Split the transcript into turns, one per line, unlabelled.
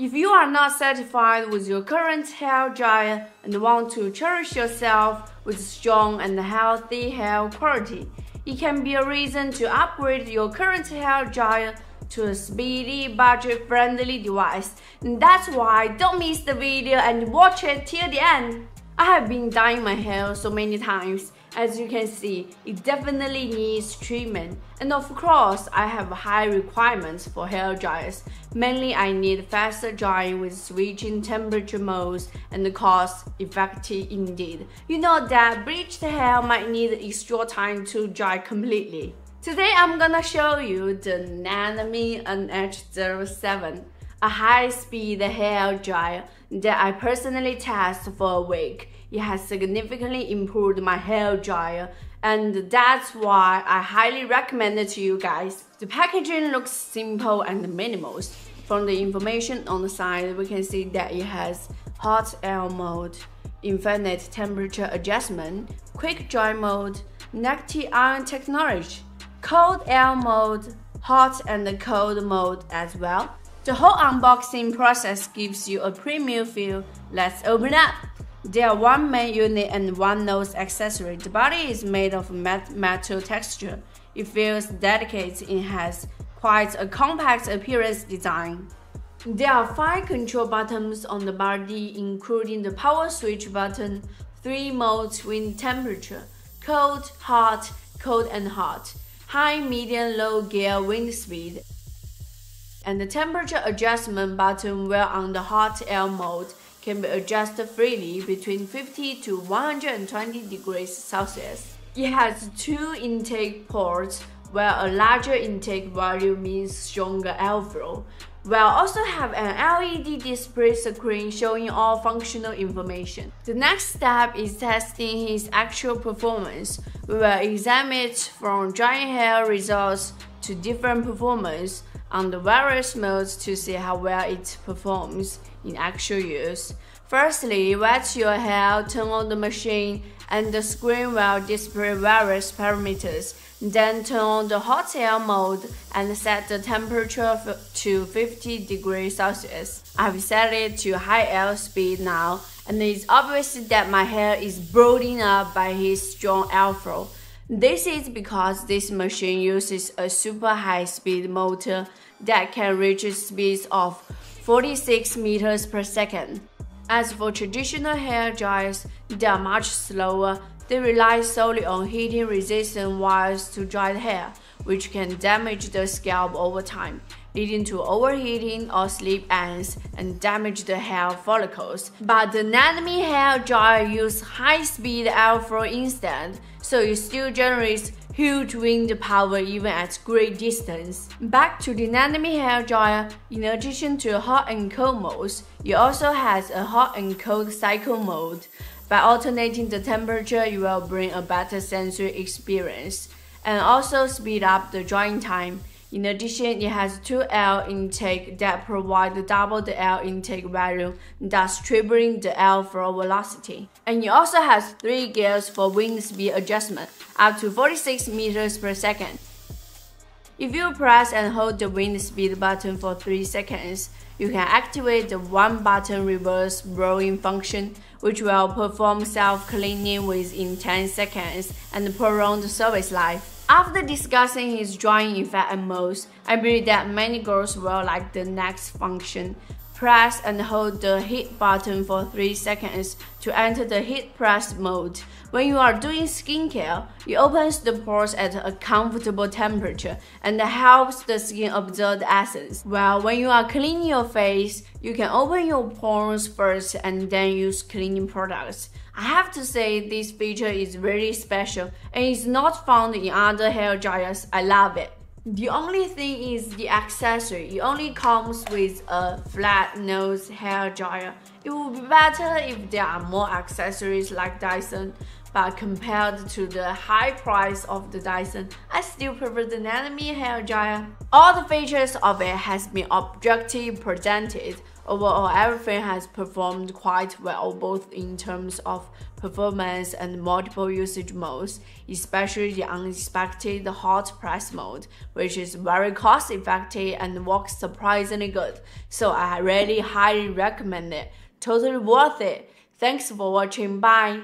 If you are not satisfied with your current hair dryer and want to cherish yourself with strong and healthy hair quality, it can be a reason to upgrade your current hair dryer to a speedy, budget-friendly device. And that's why don't miss the video and watch it till the end. I have been dyeing my hair so many times. As you can see, it definitely needs treatment. And of course, I have high requirements for hair dryers. Mainly, I need faster drying with switching temperature modes and cost-effective indeed. You know that bleached hair might need extra time to dry completely. Today, I'm gonna show you the nandme NH07, a high-speed hair dryer that I personally tested for a week. It has significantly improved my hair dryer, and that's why I highly recommend it to you guys. The packaging looks simple and minimal. From the information on the side, we can see that it has hot air mode, infinite temperature adjustment, quick dry mode, negative ion technology, cold air mode, hot and cold mode as well. The whole unboxing process gives you a premium feel. Let's open up. There are one main unit and one nose accessory. The body is made of metal texture. It feels delicate and has quite a compact appearance design. There are 5 control buttons on the body, including the power switch button, 3 modes with temperature, cold, hot, cold and hot, high, medium, low gear wind speed, and the temperature adjustment button where on the hot air mode can be adjusted freely between 50 to 120 degrees Celsius. It has 2 intake ports, where a larger intake volume means stronger airflow. We'll also have an LED display screen showing all functional information. The next step is testing his actual performance. We will examine it from drying hair results to different performance on the various modes to see how well it performs in actual use. Firstly, wet your hair, turn on the machine, and the screen will display various parameters. Then turn on the hot air mode and set the temperature to 50 degrees Celsius. I've set it to high air speed now, and it's obvious that my hair is blown up by his strong airflow. This is because this machine uses a super high-speed motor that can reach speeds of 46 meters per second. As for traditional hair dryers, they are much slower. They rely solely on heating-resistant wires to dry the hair, which can damage the scalp over time, leading to overheating or slip ends and damage the hair follicles. But the nandme hair dryer uses high-speed airflow instead, so it still generates huge wind power even at great distance. Back to the nandme hair dryer, in addition to hot and cold modes, it also has a hot and cold cycle mode. By alternating the temperature, you will bring a better sensory experience and also speed up the drying time. In addition, it has 2 air intakes that provide double the air intake volume, thus tripling the airflow velocity. And it also has 3 gears for wind speed adjustment, up to 46 meters per second. If you press and hold the wind speed button for 3 seconds, you can activate the 1-button reverse blowing function, which will perform self-cleaning within 10 seconds and prolong the service life. After discussing his drying effect and modes, I believe that many girls will like the next function. Press and hold the heat button for 3 seconds to enter the heat press mode. When you are doing skincare, it opens the pores at a comfortable temperature and helps the skin absorb the essence. While when you are cleaning your face, you can open your pores first and then use cleaning products. I have to say this feature is really special and is not found in other hair dryers. I love it. The only thing is the accessory. It only comes with a flat nose hair dryer. It would be better if there are more accessories like Dyson, but compared to the high price of the Dyson, I still prefer the nandme hair dryer. All the features of it has been objectively presented. Overall, everything has performed quite well, both in terms of performance and multiple usage modes, especially the unexpected hot press mode, which is very cost effective and works surprisingly good. So I really highly recommend it. Totally worth it. Thanks for watching. Bye.